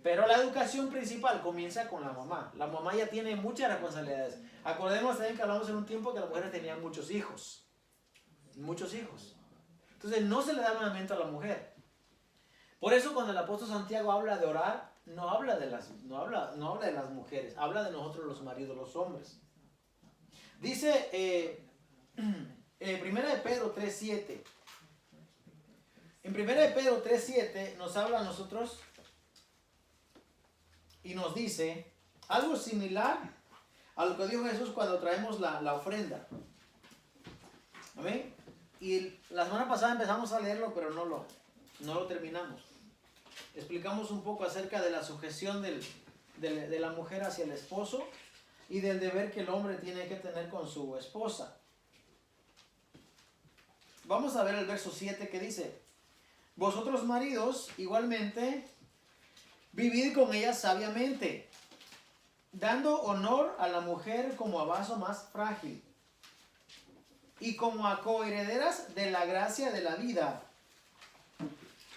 Pero la educación principal comienza con la mamá. La mamá ya tiene muchas responsabilidades. Acordemos también que hablamos en un tiempo que las mujeres tenían muchos hijos. Muchos hijos. Entonces no se le da mandamiento a la mujer. Por eso cuando el apóstol Santiago habla de orar, no habla de las mujeres, habla de nosotros los maridos, los hombres. Dice 1 de Pedro 3:7. En 1 de Pedro 3:7 nos habla a nosotros y nos dice algo similar a lo que dijo Jesús cuando traemos la ofrenda. ¿Amén? Y la semana pasada empezamos a leerlo, pero no lo terminamos. Explicamos un poco acerca de la sujeción de la mujer hacia el esposo y del deber que el hombre tiene que tener con su esposa. Vamos a ver el verso 7 que dice: vosotros maridos igualmente vivid con ella sabiamente, dando honor a la mujer como a vaso más frágil y como a coherederas de la gracia de la vida,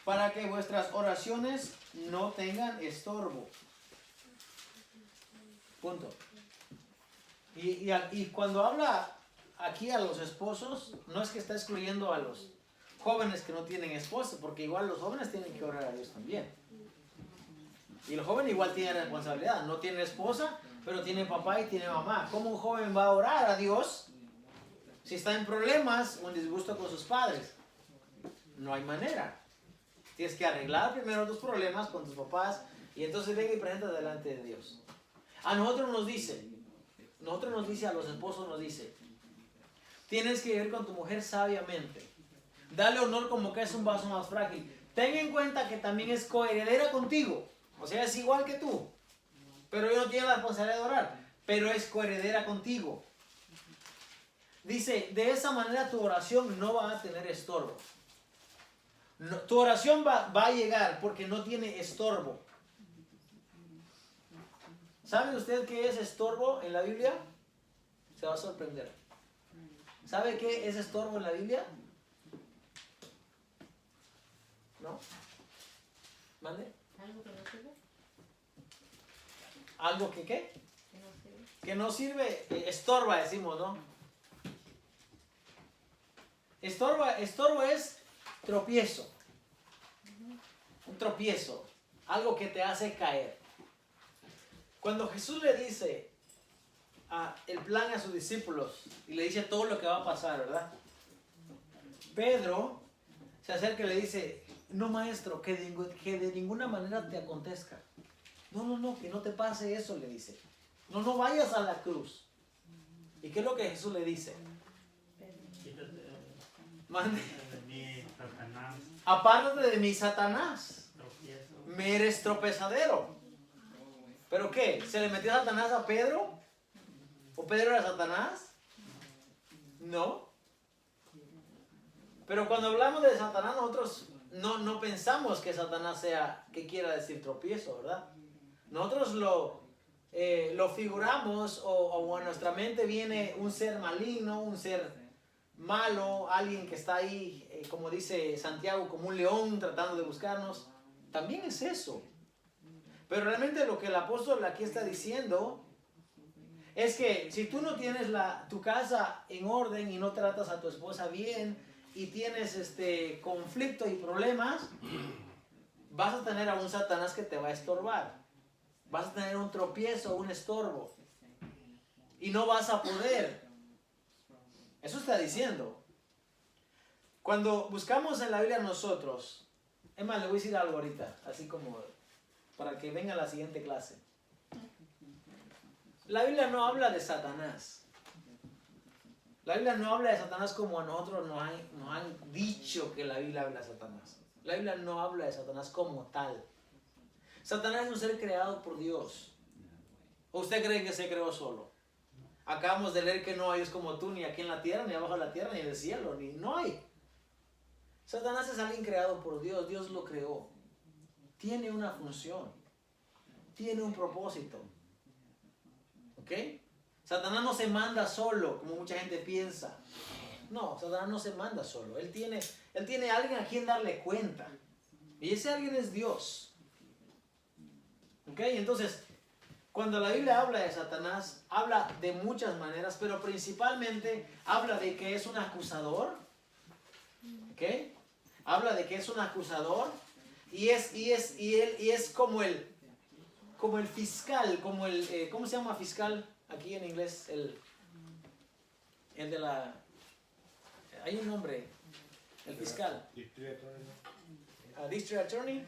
para que vuestras oraciones no tengan estorbo. Punto. Y cuando habla aquí a los esposos, no es que está excluyendo a los jóvenes que no tienen esposa, porque igual los jóvenes tienen que orar a Dios también. Y el joven igual tiene responsabilidad, no tiene esposa, pero tiene papá y tiene mamá. ¿Cómo un joven va a orar a Dios si está en problemas o en disgusto con sus padres? No hay manera. Tienes que arreglar primero tus problemas con tus papás y entonces venga y presenta delante de Dios. A nosotros nos dice, a los esposos nos dice, tienes que vivir con tu mujer sabiamente. Dale honor como que es un vaso más frágil. Ten en cuenta que también es coheredera contigo. O sea, es igual que tú. Pero ella no tiene la responsabilidad de orar. Pero es coheredera contigo. Dice, de esa manera tu oración no va a tener estorbo. Tu oración va a llegar porque no tiene estorbo. ¿Sabe usted qué es estorbo en la Biblia? Se va a sorprender. ¿Sabe qué es estorbo en la Biblia? ¿No? ¿Mande? ¿Algo que no sirve? ¿Algo que qué? Que no sirve. Que no sirve, estorba decimos, ¿no? Estorbo es tropiezo. Un tropiezo. Algo que te hace caer. Cuando Jesús le dice el plan a sus discípulos y le dice todo lo que va a pasar, ¿verdad? Pedro se acerca y le dice, no maestro, que de ninguna manera te acontezca. No, que no te pase eso, le dice. No vayas a la cruz. ¿Y qué es lo que Jesús le dice? Quítate Mande. de mí, Satanás, Apártate de mí, Satanás. tropiezo. Me eres tropezadero. ¿Pero qué? ¿Se le metió Satanás a Pedro? ¿O Pedro era Satanás? No. Pero cuando hablamos de Satanás, nosotros no pensamos que Satanás sea, que quiera decir tropiezo, ¿verdad? Nosotros lo figuramos o a nuestra mente viene un ser maligno, un ser malo, alguien que está ahí, como dice Santiago, como un león tratando de buscarnos. También es eso. Pero realmente lo que el apóstol aquí está diciendo es que si tú no tienes tu casa en orden y no tratas a tu esposa bien y tienes conflicto y problemas, vas a tener a un Satanás que te va a estorbar. Vas a tener un tropiezo, un estorbo. Y no vas a poder. Eso está diciendo. Cuando buscamos en la Biblia nosotros, es más, le voy a decir algo ahorita, así como para que venga la siguiente clase. La Biblia no habla de Satanás. La Biblia no habla de Satanás como a nosotros nos han dicho que la Biblia habla de Satanás. La Biblia no habla de Satanás como tal. Satanás es un ser creado por Dios. ¿O usted cree que se creó solo? Acabamos de leer que no hay Dios como tú, ni aquí en la tierra, ni abajo de la tierra, ni en el cielo, no hay. Satanás es alguien creado por Dios. Dios lo creó. Tiene una función. Tiene un propósito. ¿Ok? Satanás no se manda solo, como mucha gente piensa. No, Satanás no se manda solo. Él tiene a alguien a quien darle cuenta. Y ese alguien es Dios. ¿Ok? Entonces, cuando la Biblia habla de Satanás, habla de muchas maneras, pero principalmente habla de que es un acusador. ¿Ok? Habla de que es un acusador. Y es como el fiscal, como el, ¿cómo se llama fiscal? Aquí en inglés, el de la, hay un nombre, el fiscal. District Attorney.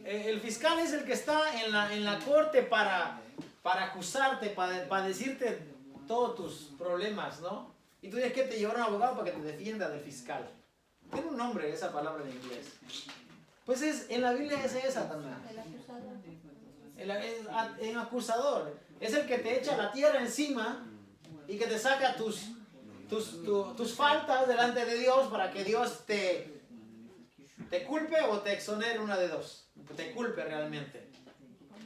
El fiscal es el que está en la corte para acusarte, para decirte todos tus problemas, ¿no? Y tú tienes que te llevar a un abogado para que te defienda del fiscal. Tiene un nombre esa palabra en inglés. Pues en la Biblia ese es Satanás. El acusador. El acusador. Es el que te echa la tierra encima y que te saca tus faltas delante de Dios para que Dios te culpe o te exonere, una de dos. Te culpe realmente.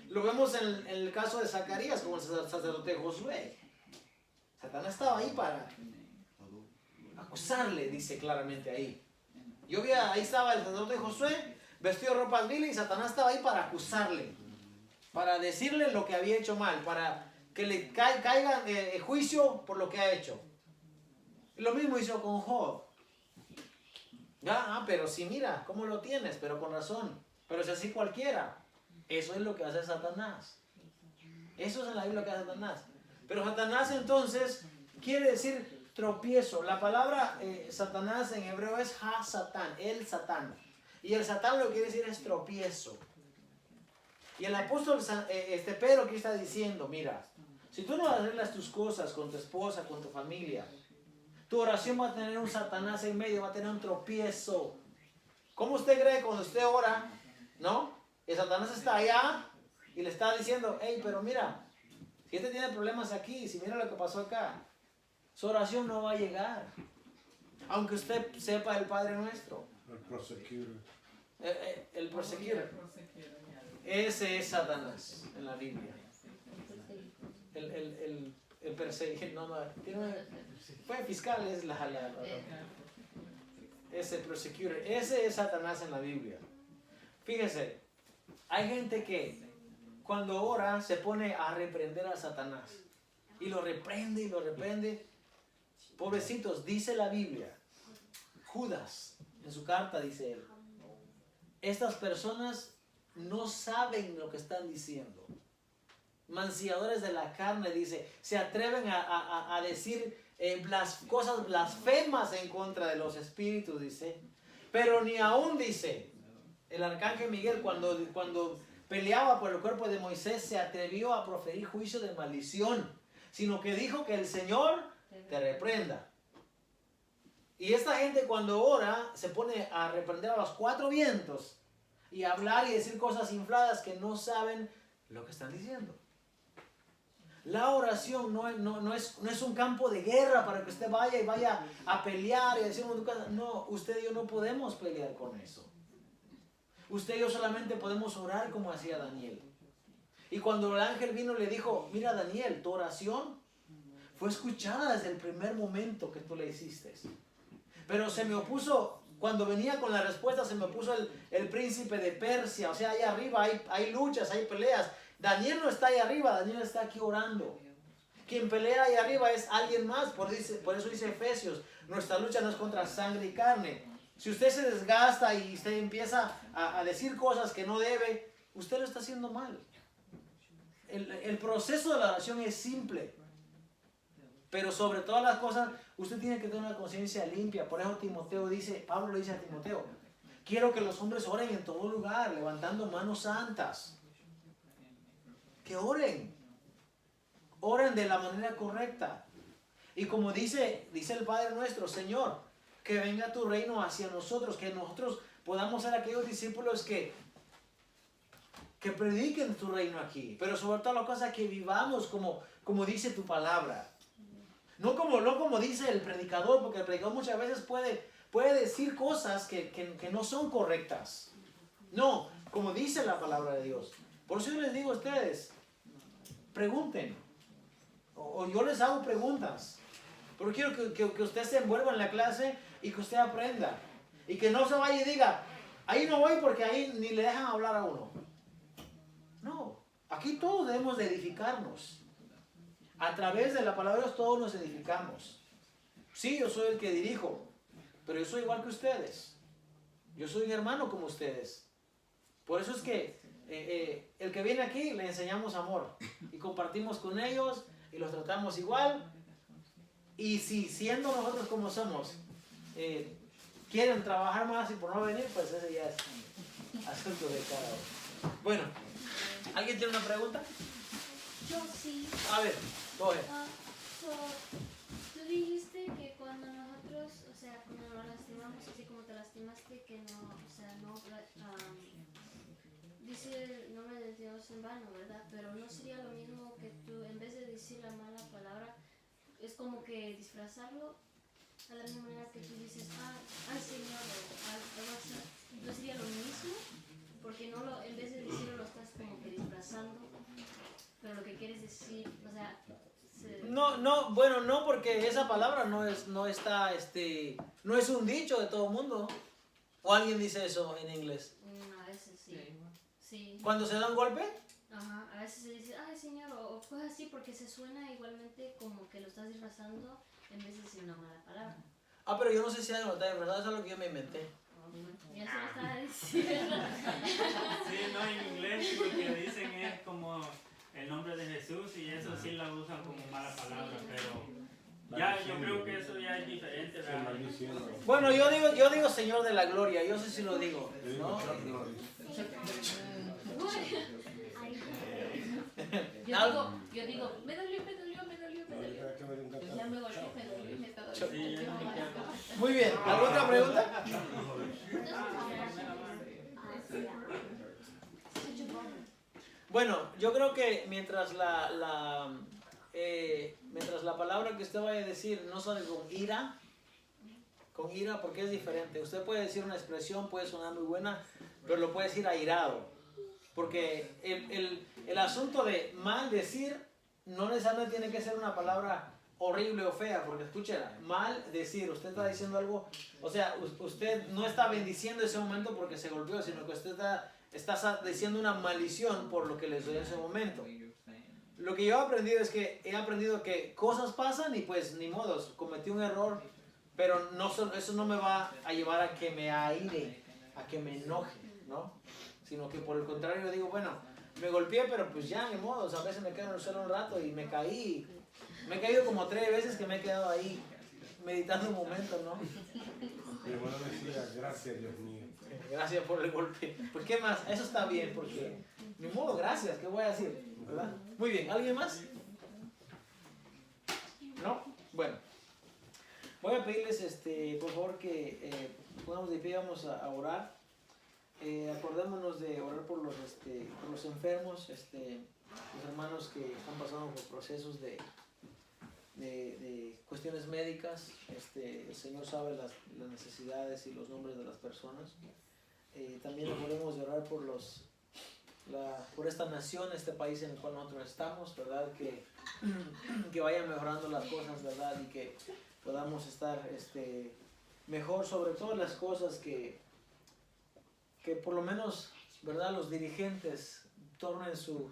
Lo vemos en el caso de Zacarías, como el sacerdote Josué. Satanás estaba ahí para acusarle, dice claramente ahí. Ahí estaba el sacerdote Josué, vestido de ropas viles, y Satanás estaba ahí para acusarle, para decirle lo que había hecho mal, para que le caiga juicio por lo que ha hecho. Y lo mismo hizo con Job. Pero si mira, ¿cómo lo tienes? Pero con razón. Pero si así cualquiera. Eso es lo que hace Satanás. Eso es en la Biblia lo que hace Satanás. Pero Satanás entonces quiere decir tropiezo. La palabra Satanás en hebreo es ha-satán, el Satán. Y el Satán lo que quiere decir es tropiezo. Y el apóstol Pedro aquí está diciendo, mira, si tú no arreglas tus cosas con tu esposa, con tu familia, tu oración va a tener un Satanás en medio, va a tener un tropiezo. ¿Cómo usted cree cuando usted ora, no? El Satanás está allá y le está diciendo, hey, pero mira, Si este tiene problemas aquí, si mira lo que pasó acá, su oración no va a llegar. Aunque usted sepa el Padre Nuestro. El prosecutor. El perseguidor. Ese es Satanás en la Biblia. El perseguir, fue fiscal, es ese persecutor. Ese es Satanás en la Biblia. Fíjese, hay gente que cuando ora se pone a reprender a Satanás. Y lo reprende y lo reprende. Pobrecitos, dice la Biblia. Judas, en su carta dice él. Estas personas no saben lo que están diciendo. Manciadores de la carne, dice, se atreven a decir cosas blasfemas en contra de los espíritus, dice. Pero ni aún, dice, el arcángel Miguel cuando peleaba por el cuerpo de Moisés se atrevió a proferir juicio de maldición, sino que dijo que el Señor te reprenda. Y esta gente cuando ora se pone a reprender a los cuatro vientos y hablar y decir cosas infladas que no saben lo que están diciendo. La oración no es un campo de guerra para que usted vaya a pelear y decir no, usted y yo no podemos pelear con eso. Usted y yo solamente podemos orar como hacía Daniel. Y cuando el ángel vino le dijo, mira Daniel, tu oración fue escuchada desde el primer momento que tú la hiciste. Pero se me opuso, cuando venía con la respuesta, se me opuso el príncipe de Persia. O sea, ahí arriba hay luchas, hay peleas. Daniel no está ahí arriba, Daniel está aquí orando. Quien pelea ahí arriba es alguien más. Por eso dice Efesios, nuestra lucha no es contra sangre y carne. Si usted se desgasta y usted empieza a decir cosas que no debe, usted lo está haciendo mal. El proceso de la oración es simple. Pero sobre todas las cosas, usted tiene que tener una conciencia limpia. Por eso Pablo le dice a Timoteo, quiero que los hombres oren en todo lugar, levantando manos santas. Que oren. Oren de la manera correcta. Y como dice el Padre nuestro, Señor, que venga tu reino hacia nosotros, que nosotros podamos ser aquellos discípulos que prediquen tu reino aquí. Pero sobre todo las cosas que vivamos como dice tu palabra. No como dice el predicador, porque el predicador muchas veces puede decir cosas que no son correctas. No, como dice la palabra de Dios. Por eso yo les digo a ustedes, pregunten. O yo les hago preguntas. Pero quiero que usted se envuelva en la clase y que usted aprenda. Y que no se vaya y diga, ahí no voy porque ahí ni le dejan hablar a uno. No, aquí todos debemos de edificarnos. A través de la palabra de Dios todos nos edificamos. Sí, yo soy el que dirijo, pero yo soy igual que ustedes. Yo soy un hermano como ustedes. Por eso es que el que viene aquí le enseñamos amor y compartimos con ellos y los tratamos igual. Y si siendo nosotros como somos, quieren trabajar más y por no venir, pues ese ya es asunto de cada uno. Bueno, ¿alguien tiene una pregunta? Yo sí. A ver, coge. Tú dijiste que cuando nosotros, o sea, cuando nos lastimamos, así como te lastimaste, que no, o sea, no, dice el nombre de Dios en vano, ¿verdad? Pero no sería lo mismo que tú, en vez de decir la mala palabra, es como que disfrazarlo a la misma manera que tú dices, ay Señor, o algo así. No sería lo mismo, porque en vez de decirlo lo estás como que disfrazando, pero lo que quieres decir, o sea... No, porque esa palabra no es un dicho de todo el mundo. ¿O alguien dice eso en inglés? A veces sí. ¿Cuando se da un golpe? Ajá, a veces se dice, ay Señor, o cosas así, porque se suena igualmente como que lo estás disfrazando en vez de decir una mala palabra. Pero yo no sé si hay nota de verdad, eso es lo que yo me inventé. Ya se lo estaba diciendo. Sí, no, en inglés lo que dicen es como el nombre de Jesús y eso sí la usan como mala palabra, pero ya yo creo que eso ya es diferente, ¿verdad? Bueno, yo digo Señor de la Gloria, yo sé si lo digo, ¿no? Yo digo, me dolió. Ya me golpeé, me está doliendo. Muy bien, ¿alguna otra pregunta? Bueno, yo creo que mientras mientras la palabra que usted vaya a decir no sale con ira, porque es diferente. Usted puede decir una expresión, puede sonar muy buena, pero lo puede decir airado. Porque el asunto de maldecir no necesariamente tiene que ser una palabra horrible o fea, porque escúchela, maldecir, usted está diciendo algo, o sea, usted no está bendiciendo ese momento porque se golpeó, sino que usted está diciendo una maldición por lo que le dio en ese momento. Lo que yo he aprendido es que que cosas pasan y pues ni modos, cometí un error, pero eso no me va a llevar a que me aire, a que me enoje, ¿no? Sino que por el contrario yo digo, bueno, me golpeé, pero pues ya ni modos, a veces me quedo en el suelo un rato y me caí. Me he caído como 3 veces que me he quedado ahí meditando un momento, ¿no? Mi hermano decía, gracias Dios mío. Gracias por el golpe. ¿Por qué más? Eso está bien, porque ni modo, gracias, ¿qué voy a decir? ¿Verdad? Muy bien, ¿alguien más? ¿No? Bueno. Voy a pedirles, por favor, que pongamos de pie, vamos a orar. Acordémonos de orar por los enfermos, los hermanos que están pasando por procesos de cuestiones médicas. El Señor sabe las necesidades y los nombres de las personas. También podemos orar por esta nación, este país en el cual nosotros estamos, ¿verdad? Que vayan mejorando las cosas, ¿verdad? Y que podamos estar mejor sobre todas las cosas, que por lo menos, ¿verdad? Los dirigentes tornen su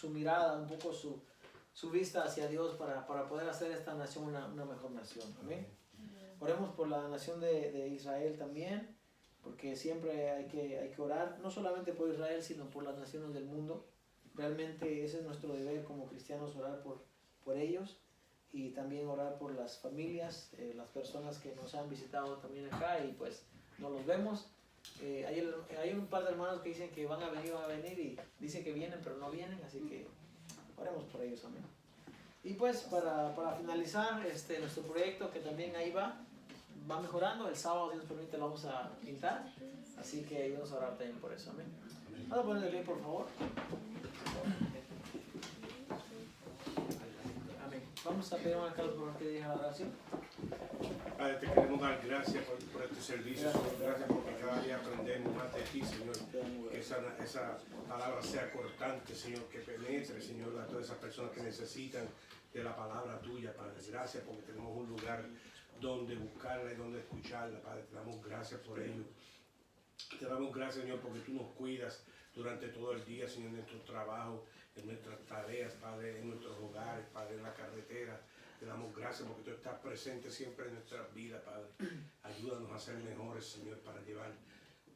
mirada, un poco su vista hacia Dios para poder hacer esta nación una mejor nación. ¿Amén? Oremos por la nación de Israel también, porque siempre hay que orar, no solamente por Israel, sino por las naciones del mundo. Realmente ese es nuestro deber como cristianos, orar por ellos, y también orar por las familias, las personas que nos han visitado también acá y pues no los vemos. Hay un par de hermanos que dicen que van a venir y dicen que vienen pero no vienen, así que oremos por ellos, amén. Y pues para finalizar nuestro proyecto, que también ahí va mejorando, el sábado, si nos permite, lo vamos a pintar, así que vamos a orar también por eso, amén. Vamos a poner de pie, por favor. Amén. Vamos a pedir a Carlos por que dirija la oración. Padre, te queremos dar gracias por este servicio, Señor. Gracias porque cada día aprendemos más de ti, Señor. Que esa palabra sea cortante, Señor, que penetre, Señor, a todas esas personas que necesitan de la palabra tuya, Padre. Gracias porque tenemos un lugar donde buscarla y donde escucharla, Padre. Te damos gracias por ello. Te damos gracias, Señor, porque tú nos cuidas durante todo el día, Señor, en nuestro trabajo, en nuestras tareas, Padre, en nuestros hogares, Padre, en la carretera. Te damos gracias porque tú estás presente siempre en nuestras vidas, Padre. Ayúdanos a ser mejores, Señor, para llevar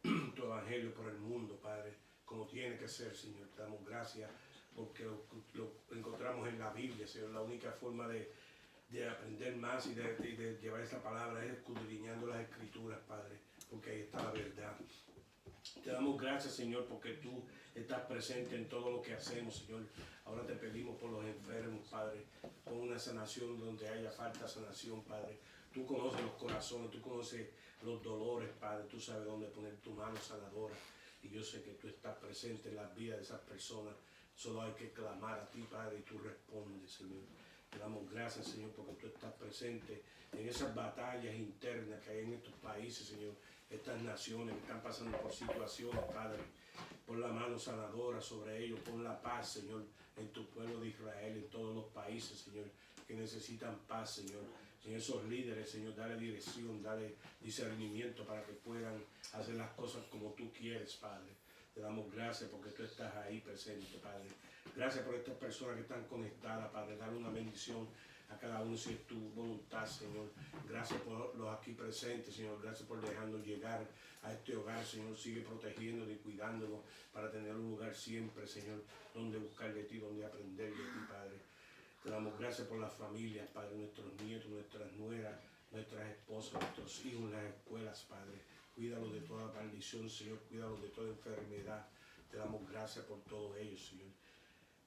tu evangelio por el mundo, Padre, como tiene que ser, Señor. Te damos gracias porque lo encontramos en la Biblia, Señor. La única forma de aprender más y de llevar esta palabra es escudriñando las Escrituras, Padre, porque ahí está la verdad. Te damos gracias, Señor, porque tú estás presente en todo lo que hacemos, Señor. Ahora te pedimos por los enfermos, Padre, con una sanación donde haya falta sanación, Padre. Tú conoces los corazones, tú conoces los dolores, Padre. Tú sabes dónde poner tu mano sanadora. Y yo sé que tú estás presente en las vidas de esas personas. Solo hay que clamar a ti, Padre, y tú respondes, Señor. Te damos gracias, Señor, porque tú estás presente en esas batallas internas que hay en estos países, Señor. Estas naciones que están pasando por situaciones, Padre. Pon la mano sanadora sobre ellos. Pon la paz, Señor, en tu pueblo de Israel, en todos los países, Señor, que necesitan paz, Señor. En esos líderes, Señor, dale dirección, dale discernimiento para que puedan hacer las cosas como tú quieres, Padre. Te damos gracias porque tú estás ahí presente, Padre. Gracias por estas personas que están conectadas, Padre. Dale una bendición a cada uno si es tu voluntad, Señor. Gracias por los aquí presentes, Señor. Gracias por dejarnos llegar a este hogar, Señor. Sigue protegiéndonos y cuidándonos para tener un lugar siempre, Señor, donde buscar de ti, donde aprender de ti, Padre. Te damos gracias por las familias, Padre, nuestros nietos, nuestras nueras, nuestras esposas, nuestros hijos en las escuelas, Padre. Cuídalos de toda maldición, Señor. Cuídalos de toda enfermedad. Te damos gracias por todo ello, Señor.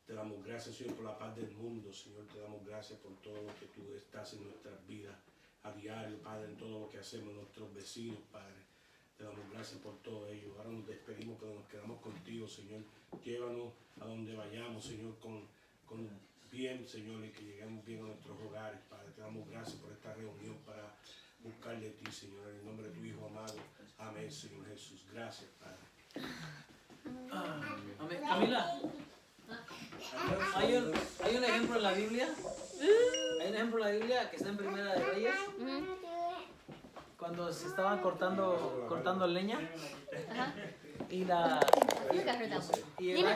Te damos gracias, Señor, por la paz del mundo, Señor. Te damos gracias por todo lo que tú estás en nuestras vidas a diario, Padre, en todo lo que hacemos nuestros vecinos, Padre. Te damos gracias gracias por todo ello. Ahora nos despedimos, pero nos quedamos contigo, Señor. Llévanos a donde vayamos, Señor, con bien, Señor, y que lleguemos bien a nuestros hogares, Padre. Te damos gracias por esta reunión para buscar de ti, Señor, en el nombre de tu Hijo amado. Amén, Señor Jesús. Gracias, Padre. Amén. Camila, hay un ejemplo en la Biblia. Hay un ejemplo en la Biblia que está en Primera de Reyes. Cuando se estaban cortando leña. Ajá. Y la... I got her that one. Y el Dime.